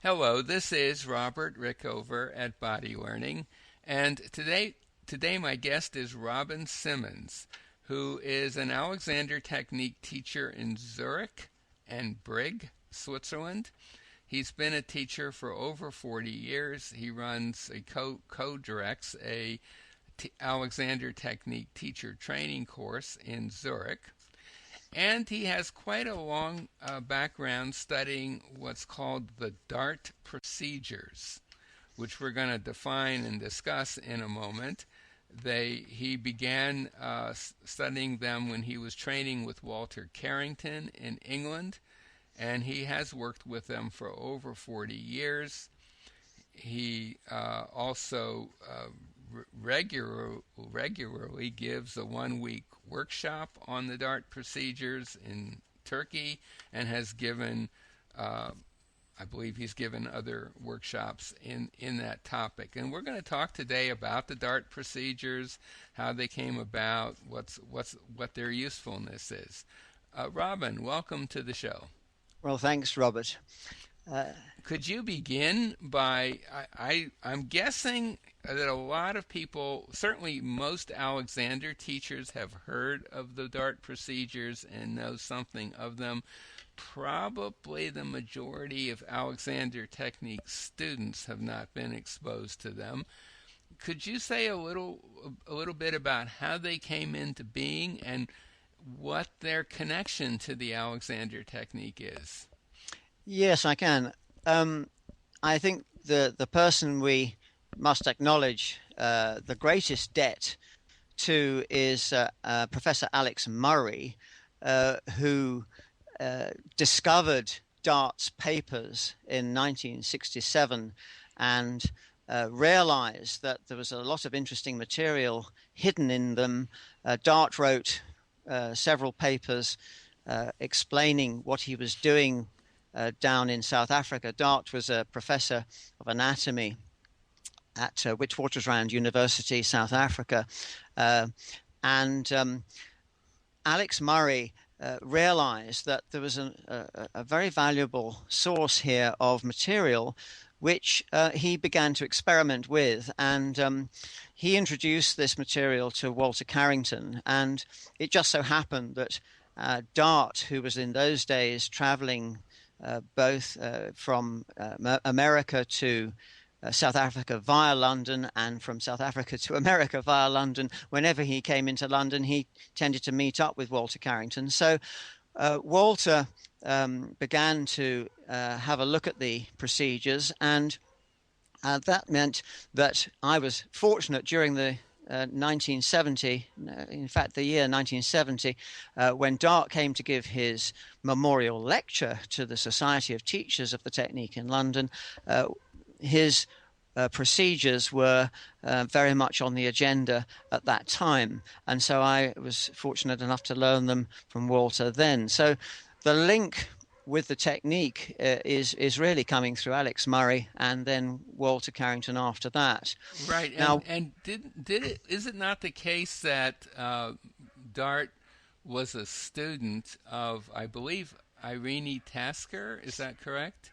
Hello, this is Robert Rickover at Body Learning, and today my guest is Robin Simmons, who is an Alexander Technique teacher in Zurich and Brig, Switzerland. He's been a teacher for over 40 years. He runs a co-directs a Alexander Technique teacher training course in Zurich. And he has quite a long background studying what's called the DART procedures, which we're going to define and discuss in a moment. He began studying them when he was training with Walter Carrington in England, and he has worked with them for over 40 years. He also regularly gives a 1 week workshop on the DART procedures in Turkey and has given, I believe he's given other workshops in that topic. And we're going to talk today about the DART procedures, how they came about, what their usefulness is. Robin, welcome to the show. Well, thanks, Robert. Could you begin by, I'm guessing that a lot of people, certainly most Alexander teachers, have heard of the DART procedures and know something of them. Probably the majority of Alexander Technique students have not been exposed to them. Could you say a little bit about how they came into being and what their connection to the Alexander Technique is? Yes, I can. I think the person we must acknowledge the greatest debt to is Professor Alex Murray, who discovered DART's papers in 1967 and realized that there was a lot of interesting material hidden in them. DART wrote several papers explaining what he was doing down in South Africa. DART was a professor of anatomy at Witwatersrand University, South Africa. And Alex Murray realized that there was a very valuable source here of material which he began to experiment with. And he introduced this material to Walter Carrington. And it just so happened that DART, who was in those days traveling both from America to South Africa via London and from South Africa to America via London. Whenever he came into London, he tended to meet up with Walter Carrington. So Walter began to have a look at the procedures, and that meant that I was fortunate during the 1970, in fact, the year 1970, when DART came to give his memorial lecture to the Society of Teachers of the Technique in London. His procedures were very much on the agenda at that time, and so I was fortunate enough to learn them from Walter then. So the link with the technique is really coming through Alex Murray and then Walter Carrington after that. Right. Now, and is it not the case that DART was a student of, I believe, Irene Tasker? Is that correct?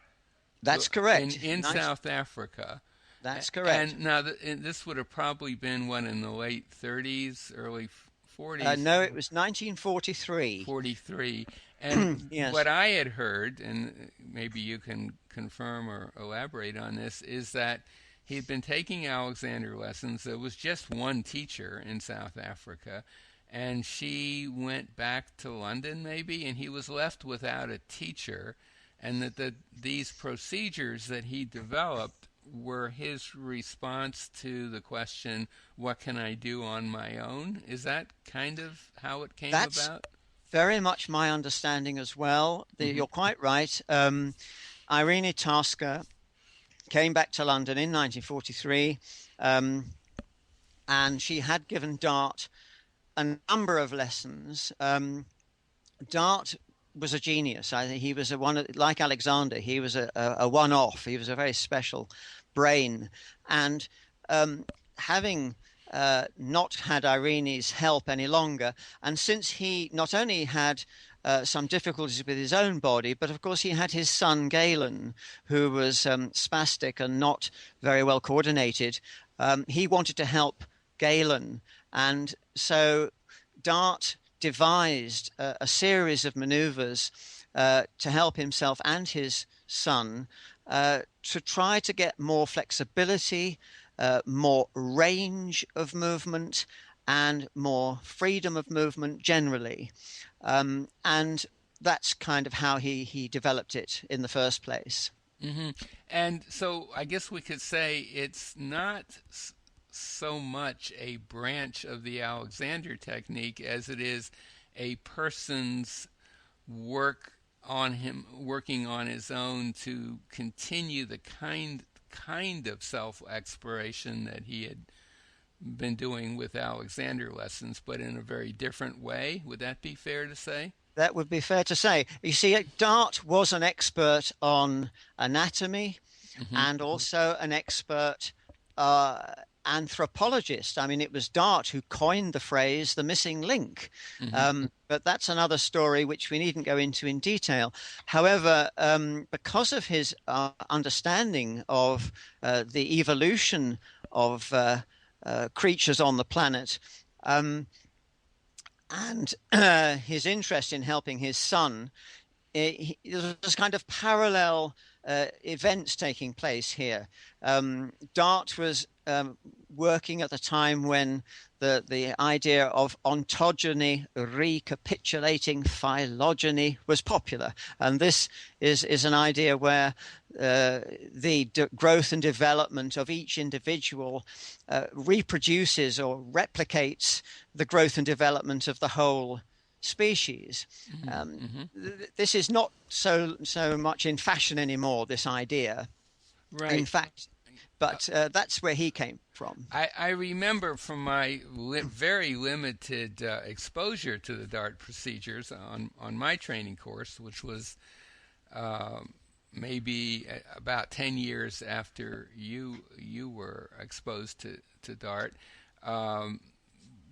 That's correct. In South Africa. That's correct. And now this would have probably been in the late 30s, early 40s? No, it was 1943. 43. And yes. What I had heard, and maybe you can confirm or elaborate on this, is that he'd been taking Alexander lessons. There was just one teacher in South Africa, and she went back to London maybe, and he was left without a teacher, and that these procedures that he developed were his response to the question, what can I do on my own? Is that kind of how it came about? Very much my understanding as well. You're quite right. Irene Tasker came back to London in 1943, and she had given DART a number of lessons. DART was a genius. I think he was like Alexander. He was a one-off. He was a very special brain, and having not had Irene's help any longer, and since he not only had some difficulties with his own body, but of course he had his son Galen, who was spastic and not very well coordinated. He wanted to help Galen, and so Dart devised a series of maneuvers to help himself and his son to try to get more flexibility, more range of movement, and more freedom of movement generally. And that's kind of how he developed it in the first place. Hmm. And so I guess we could say it's not so much a branch of the Alexander technique as it is a person's working on his own to continue the kind of self exploration that he had been doing with Alexander lessons, but in a very different way. Would that be fair to say? That would be fair to say. You see, Dart was an expert on anatomy Hmm. and also an expert uh, anthropologist. I mean, it was Dart who coined the phrase the missing link. Hmm. But that's another story which we needn't go into in detail. However, because of his understanding of the evolution of creatures on the planet, um, and his interest in helping his son, there's kind of parallel events taking place here. Dart was working at the time when the idea of ontogeny recapitulating phylogeny was popular, and this is an idea where the growth and development of each individual reproduces or replicates the growth and development of the whole species. Hmm. Hmm. This is not so much in fashion anymore, this idea. In Right. fact, but that's where he came from. I remember from my very limited exposure to the DART procedures on my training course, which was uh, maybe about 10 years after you were exposed to DART. Um,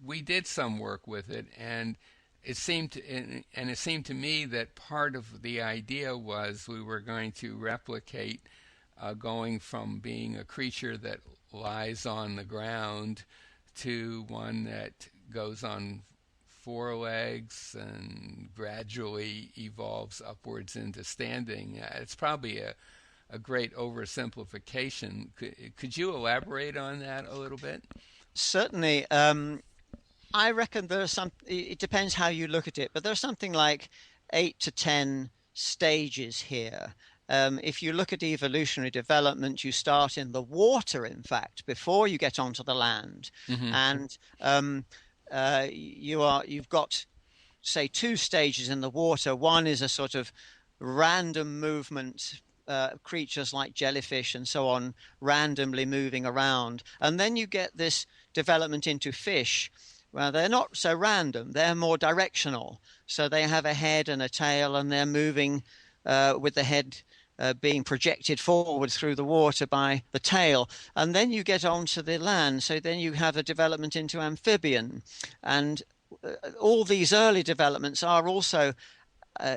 we did some work with it, and it seemed to me that part of the idea was we were going to replicate going from being a creature that lies on the ground to one that goes on four legs and gradually evolves upwards into standing. It's probably a great oversimplification. Could you elaborate on that a little bit? Certainly, I reckon there's some. It depends how you look at it, but there's something like 8 to 10 stages here. If you look at evolutionary development, you start in the water, in fact, before you get onto the land, Hmm. and you've got, say, 2 stages in the water. One is a sort of random movement. Creatures like jellyfish and so on randomly moving around. And then you get this development into fish. Well, they're not so random, they're more directional. So they have a head and a tail, and they're moving with the head being projected forward through the water by the tail. And then you get onto the land. So then you have a development into amphibian. And all these early developments are also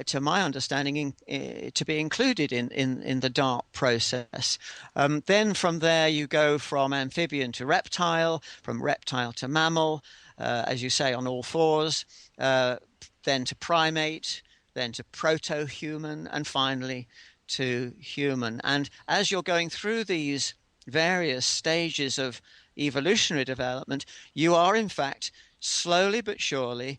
to my understanding, to be included in the DART process. Then from there, you go from amphibian to reptile, from reptile to mammal, as you say, on all fours, then to primate, then to proto-human, and finally to human. And as you're going through these various stages of evolutionary development, you are in fact slowly but surely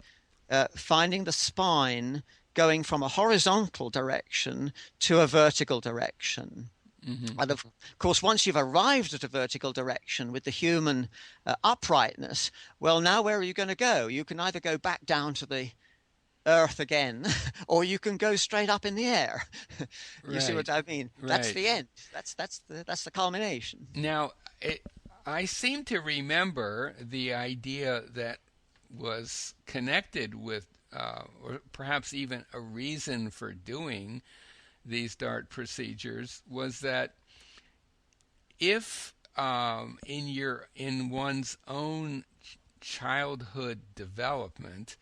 finding the spine going from a horizontal direction to a vertical direction. Hmm. And of course, once you've arrived at a vertical direction with the human uprightness, well, now where are you going to go? You can either go back down to the earth again, or you can go straight up in the air. You see Right, what I mean? That's right. the end. That's the culmination. Now, I seem to remember the idea that was connected with, or perhaps even a reason for doing these DART procedures, was that if in one's own childhood development,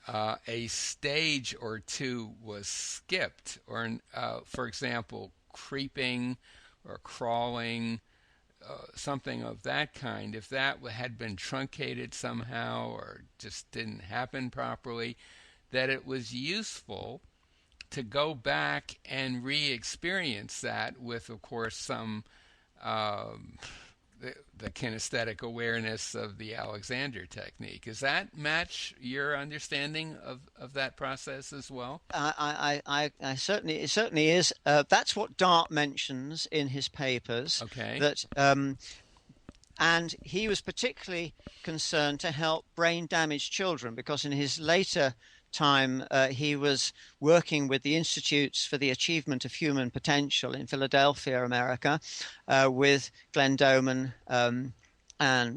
a stage or two was skipped, or for example, creeping or crawling, something of that kind, if that had been truncated somehow or just didn't happen properly, that it was useful to go back and re-experience that with, of course, some um, the kinesthetic awareness of the Alexander technique. Does that match your understanding of that process as well? I certainly, it certainly is. That's what Dart mentions in his papers. Okay. That and he was particularly concerned to help brain damaged children because in his later time he was working with the Institutes for the Achievement of Human Potential in Philadelphia, America, with Glenn Doman. And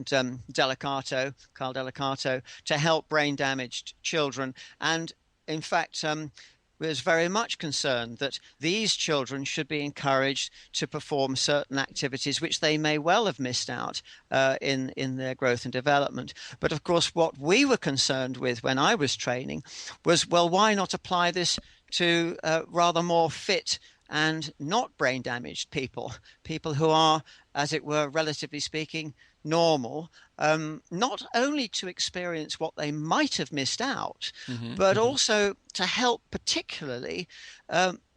Carl Delicato, to help brain damaged children. And in fact, was very much concerned that these children should be encouraged to perform certain activities which they may well have missed out in their growth and development. But of course, what we were concerned with when I was training was, well, why not apply this to rather more fit and not brain damaged people who are, as it were, relatively speaking, normal, not only to experience what they might have missed out, but also to help particularly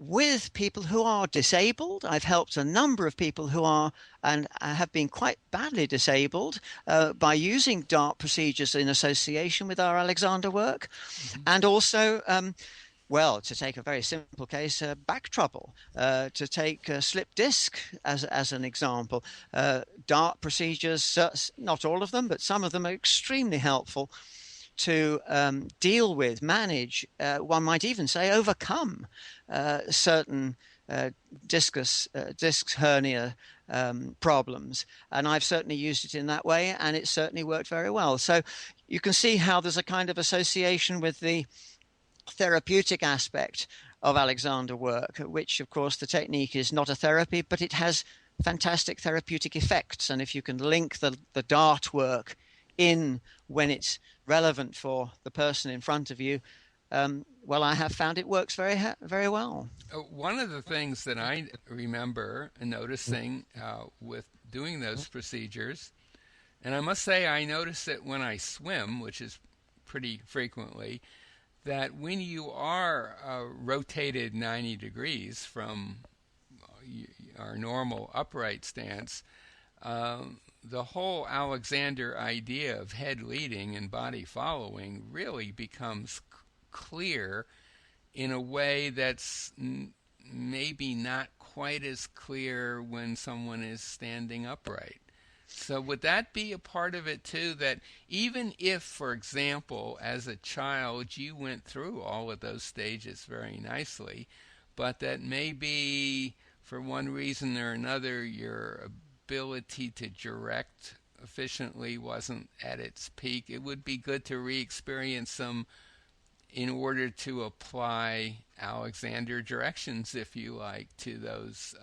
with people who are disabled. I've helped a number of people who are and have been quite badly disabled by using DART procedures in association with our Alexander work, and also well, to take a very simple case, back trouble, to take slip disc as an example. DART procedures, not all of them, but some of them are extremely helpful to deal with, manage, one might even say overcome certain disc hernia problems. And I've certainly used it in that way, and it certainly worked very well. So you can see how there's a kind of association with the therapeutic aspect of Alexander work, which of course the technique is not a therapy, but it has fantastic therapeutic effects. And if you can link the DART work in when it's relevant for the person in front of you, well, I have found it works very well. One of the things that I remember noticing with doing those procedures, and I must say I notice it when I swim, which is pretty frequently, that when you are rotated 90 degrees from our normal upright stance, the whole Alexander idea of head leading and body following really becomes clear in a way that's maybe not quite as clear when someone is standing upright. So would that be a part of it too, that even if, for example, as a child you went through all of those stages very nicely, but that maybe for one reason or another your ability to direct efficiently wasn't at its peak, it would be good to re-experience them in order to apply Alexander directions, if you like, to those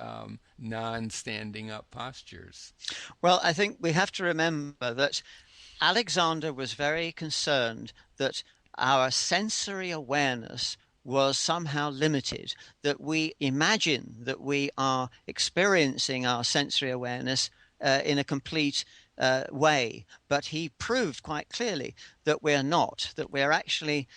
non-standing up postures? Well, I think we have to remember that Alexander was very concerned that our sensory awareness was somehow limited, that we imagine that we are experiencing our sensory awareness in a complete way, but he proved quite clearly that we're not, that we're actually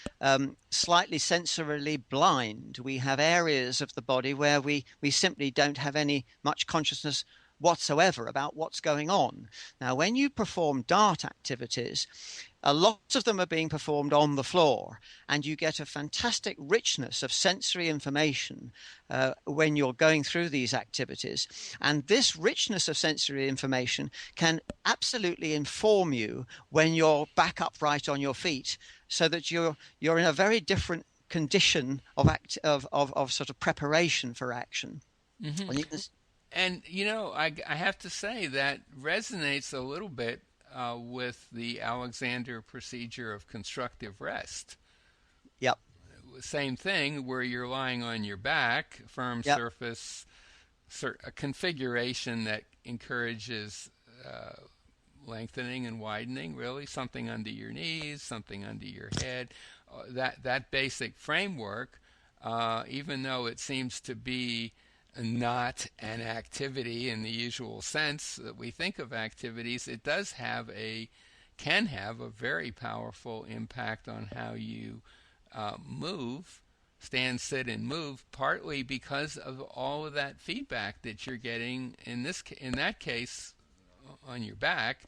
slightly sensorily blind. We have areas of the body where we simply don't have any much consciousness whatsoever about what's going on. Now, when you perform DART activities, a lot of them are being performed on the floor, and you get a fantastic richness of sensory information when you're going through these activities. And this richness of sensory information can absolutely inform you when you're back upright on your feet, so that you're in a very different condition of sort of preparation for action. Mm-hmm. And, you know, I have to say that resonates a little bit with the Alexander procedure of constructive rest. Yep. Same thing, where you're lying on your back, firm surface, a configuration that encourages lengthening and widening, really. Something under your knees, something under your head. that basic framework, even though it seems to be not an activity in the usual sense that we think of activities, it can have a very powerful impact on how you move, stand, sit, and move, partly because of all of that feedback that you're getting in that case on your back.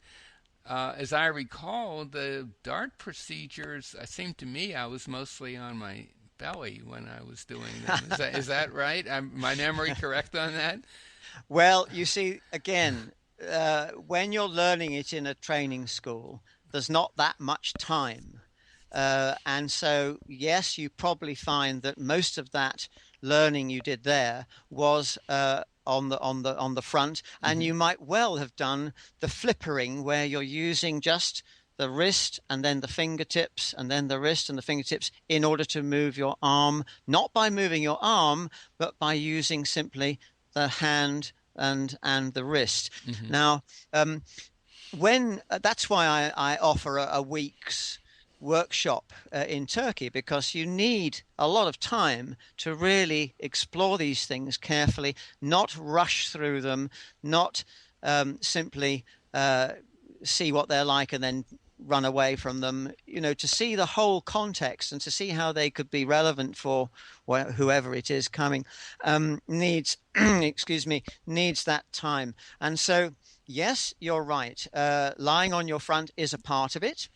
As I recall, the DART procedures, it seemed to me I was mostly on my belly when I was doing them. Is that right? My memory correct on that? Well, you see, again, when you're learning it in a training school, there's not that much time. And so, yes, you probably find that most of that learning you did there was on the front, and you might well have done the flippering where you're using just the wrist and then the fingertips and then the wrist and the fingertips in order to move your arm, not by moving your arm, but by using simply the hand and the wrist. Now, when that's why I offer a week's workshop in Turkey, because you need a lot of time to really explore these things carefully, not rush through them, not simply see what they're like and then run away from them, to see the whole context and to see how they could be relevant for whoever it is coming, needs needs that time. And so, yes, you're right. Lying on your front is a part of it,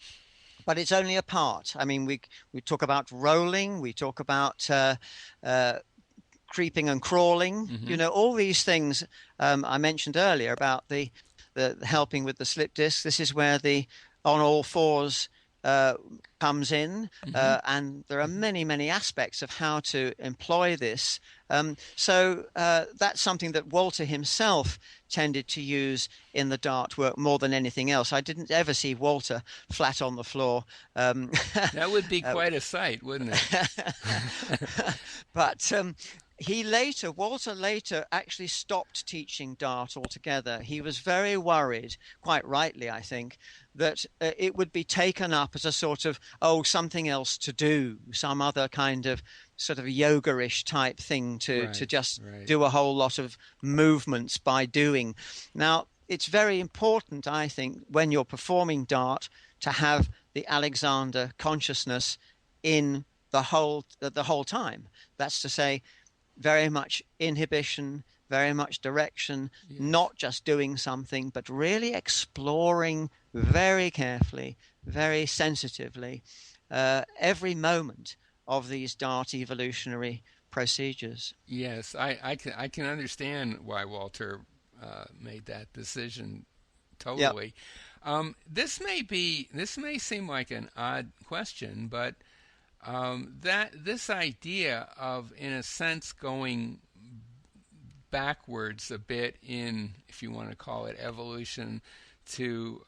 but it's only a part. I mean, we talk about rolling, we talk about creeping and crawling, all these things I mentioned earlier about the helping with the slip disc. This is where the on all fours comes in, and there are many aspects of how to employ this. So that's something that Walter himself tended to use in the DART work more than anything else. I didn't ever see Walter flat on the floor. That would be quite a sight, wouldn't it? But Walter later actually stopped teaching DART altogether. He was very worried, quite rightly, I think, that it would be taken up as a sort of, something else to do, some other kind of sort of yoga-ish type thing to just do a whole lot of movements by doing. Now, it's very important, I think, when you're performing DART to have the Alexander consciousness in the whole time. That's to say, very much inhibition, very much direction, not just doing something, but really exploring very carefully, very sensitively, every moment of these DART evolutionary procedures. Yes, I can understand why Walter made that decision totally. Yep. This may seem like an odd question, but this idea of, in a sense, going backwards a bit in, if you want to call it evolution, to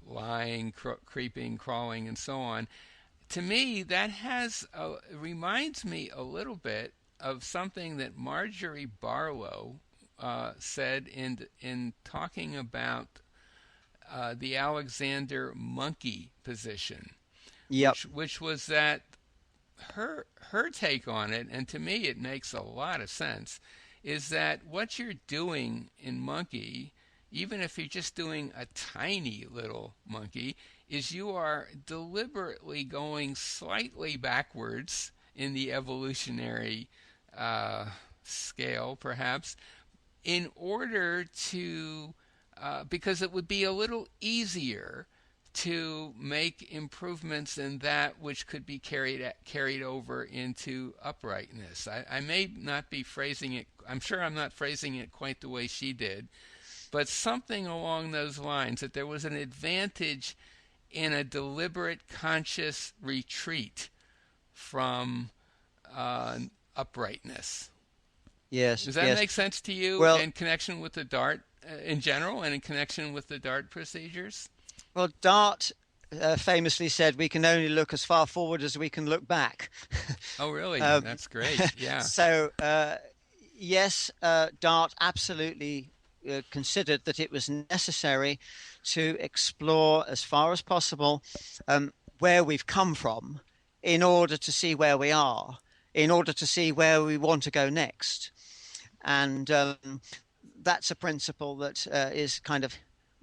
lying, creeping, crawling, and so on. To me, that reminds me a little bit of something that Marjorie Barlow said in talking about the Alexander monkey position. Yep. Which was that her take on it, and to me it makes a lot of sense, is that what you're doing in monkey, even if you're just doing a tiny little monkey, is you are deliberately going slightly backwards in the evolutionary scale, perhaps, in order to, because it would be a little easier to make improvements in that which could be carried over into uprightness. I may not be phrasing it, I'm sure I'm not phrasing it quite the way she did, but something along those lines, that there was an advantage in a deliberate, conscious retreat from uprightness. Yes. Does that make sense to you, in connection with the DART in general and in connection with the DART procedures? Well, DART famously said we can only look as far forward as we can look back. Oh, really? That's great. Yeah. So, yes, DART absolutely considered that it was necessary to explore as far as possible where we've come from in order to see where we are, in order to see where we want to go next. And that's a principle that is kind of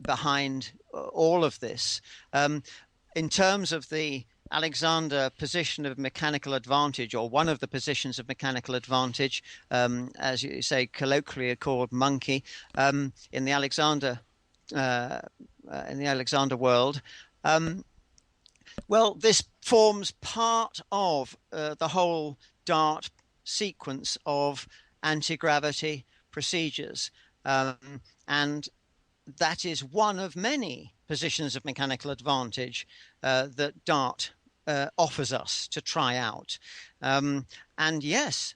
behind all of this. In terms of the Alexander position of mechanical advantage, or one of the positions of mechanical advantage, as you say, colloquially called monkey, in the Alexander world. Well, this forms part of the whole DART sequence of anti-gravity procedures, and that is one of many positions of mechanical advantage that DART offers us to try out. And yes,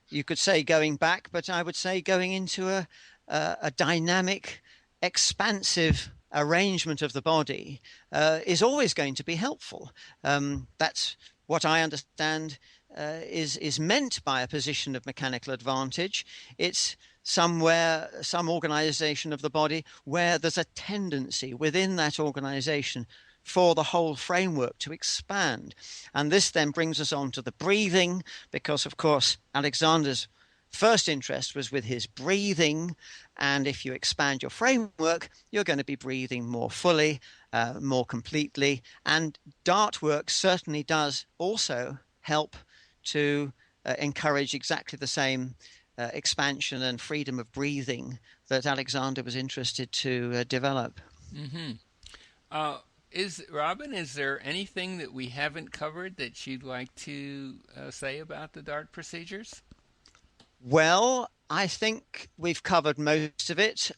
you could say going back, but I would say going into a dynamic, expansive arrangement of the body is always going to be helpful. That's what I understand is meant by a position of mechanical advantage. It's some organization of the body where there's a tendency within that organization for the whole framework to expand. And this then brings us on to the breathing, because of course Alexander's first interest was with his breathing, and if you expand your framework, you're going to be breathing more fully, more completely. And DART work certainly does also help to encourage exactly the same expansion and freedom of breathing that Alexander was interested to develop. Mm-hmm. Robin, is there anything that we haven't covered that you'd like to say about the DART procedures? Well, I think we've covered most of it.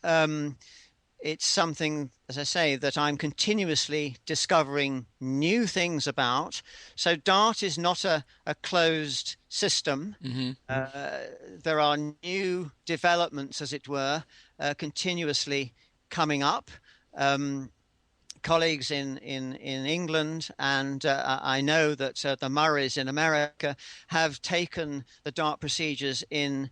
It's something, as I say, that I'm continuously discovering new things about. So DART is not a closed system. Mm-hmm. There are new developments, as it were, continuously coming up. Colleagues in England, and I know that the Murrays in America have taken the DART procedures in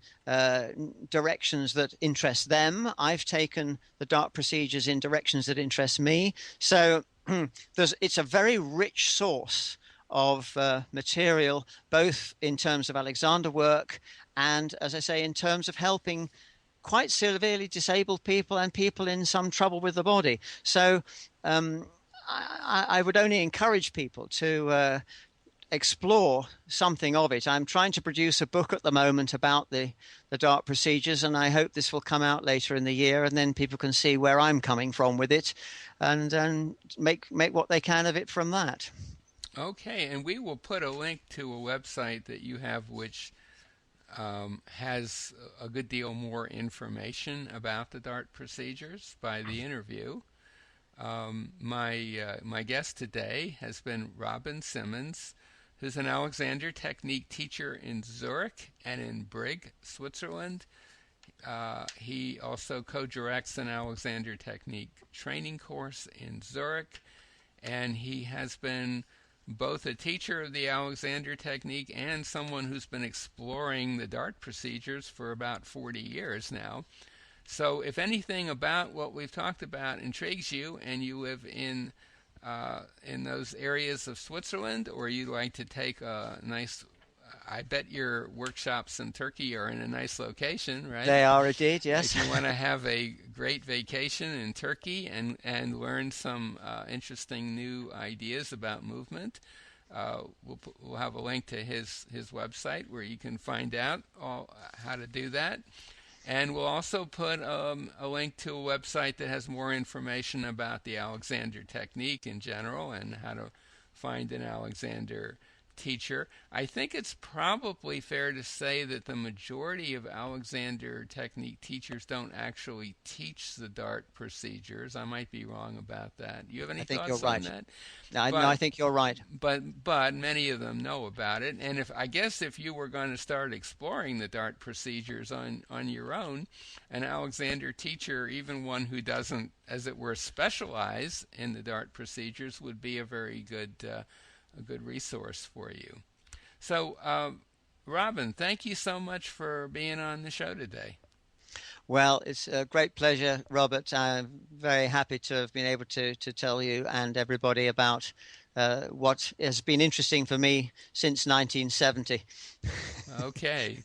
directions that interest them. I've taken the DART procedures in directions that interest me. So it's a very rich source of material, both in terms of Alexander work and, as I say, in terms of helping quite severely disabled people and people in some trouble with the body. So I would only encourage people to explore something of it. I'm trying to produce a book at the moment about the DART procedures, and I hope this will come out later in the year, and then people can see where I'm coming from with it, and make what they can of it from that. Okay, and we will put a link to a website that you have, which has a good deal more information about the DART procedures by the interview. My guest today has been Robin Simmons, who's an Alexander Technique teacher in Zurich and in Brig, Switzerland. He also co-directs an Alexander Technique training course in Zurich, and he has been both a teacher of the Alexander Technique and someone who's been exploring the DART procedures for about 40 years now. So if anything about what we've talked about intrigues you, and you live in those areas of Switzerland, or you'd like to take a nice, I bet your workshops in Turkey are in a nice location, right? They are indeed, yes. If you want to have a great vacation in Turkey and learn some interesting new ideas about movement, we'll have a link to his website where you can find out how to do that. And we'll also put a link to a website that has more information about the Alexander Technique in general and how to find an Alexander teacher. I think it's probably fair to say that the majority of Alexander Technique teachers don't actually teach the DART procedures. I might be wrong about that. Do you have any thoughts on that? I think you're right. But many of them know about it. And if you were going to start exploring the DART procedures on your own, an Alexander teacher, even one who doesn't, as it were, specialize in the DART procedures, would be a very good resource for you. So, Robin, thank you so much for being on the show today. Well, it's a great pleasure, Robert. I'm very happy to have been able to tell you and everybody about what has been interesting for me since 1970. Okay.